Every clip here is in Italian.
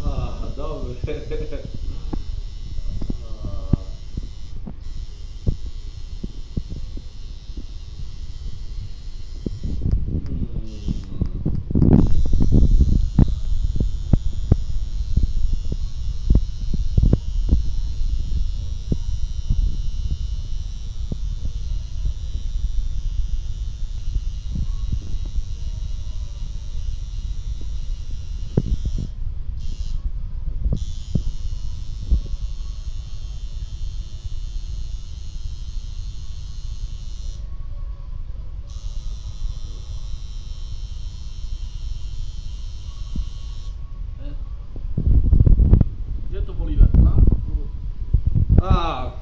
Ah, dove? Dietro Bolivia, no? Ah,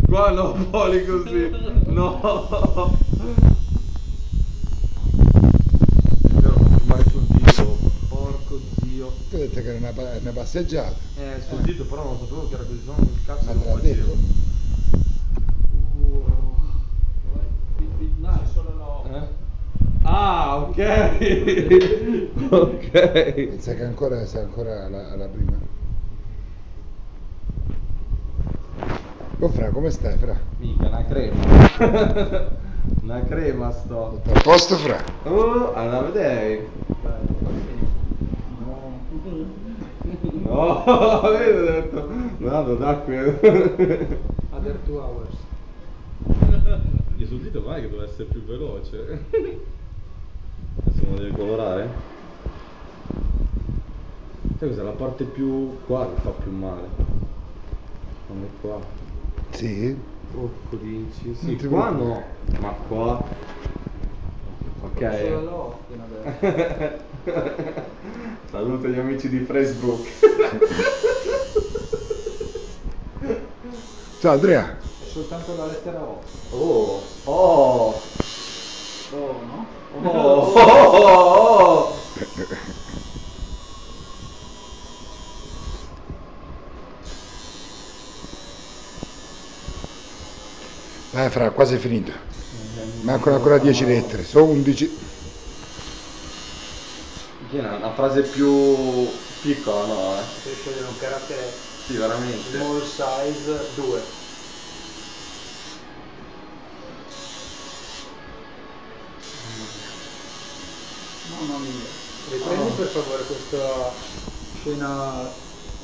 qua non voli così, no. Devo filmare sul dito, porco zio. Tu hai detto che era una passeggiata. Sul dito però non sapevo che era così, no, il cazzo Ma non te l'ha facevo. detto? No, è solo l'occhio. Ah, ok. Ok. Sai che sei ancora alla prima. Oh Fra, come stai Fra? Mica, una crema. Una crema sto. Tutto a posto Fra? Allora vedere. No. No, vedi, ho detto. Vado d'acqua. Other 2 hours. Io sul dito mai che doveva essere più veloce. Adesso me lo devi colorare. Sai cos'è? La parte più qua che fa più male. Quando è qua. Sì? Porco dinci. Non Sì, ti qua preoccupare. no. Ma qua. Ok. Solo l'occhio adesso. Saluto gli amici di Facebook. Ciao Andrea. È soltanto la lettera O. Oh, oh, O, no? oh, oh, oh. Fra, quasi finito. Mancano ancora 10 lettere, sono 11. Viene una frase più piccola, no? Devi scegliere un carattere Sì, veramente. small size 2. Mamma mia. Riprendi per favore questa scena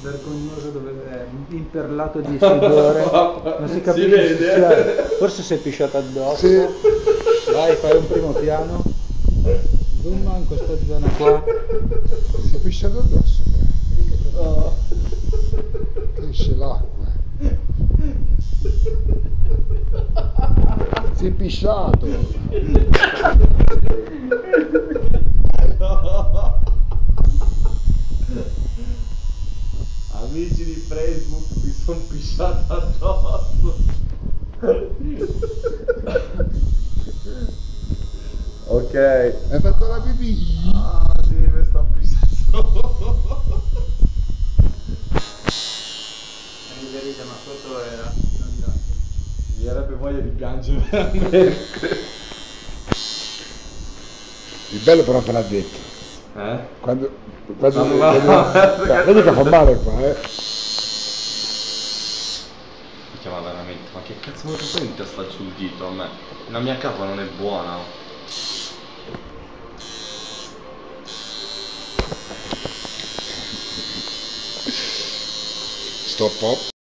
vergognosa dove è imperlato di sudore. Non si capisce. Si vede? Forse si è pisciato addosso. Sì. Vai, fai un primo piano. Zoom in questa zona qua. Si è pisciato addosso Fra. Vedi che cosa- Oh. Che esce l'acqua. Si è pisciato. Amici di Facebook, mi sono pisciato addosso. Ok. Hai fatto la pipì? Ah, sì, mi sto pisciando. Ma sotto era. Non da. Mi verrebbe voglia di piangere veramente. Il bello però te l'ha detto. Eh? Quando Ma- vedi che fa male qua, Ma veramente, ma che cazzo vuoi che poi in testa sul dito a me? La mia capa non è buona. Stop.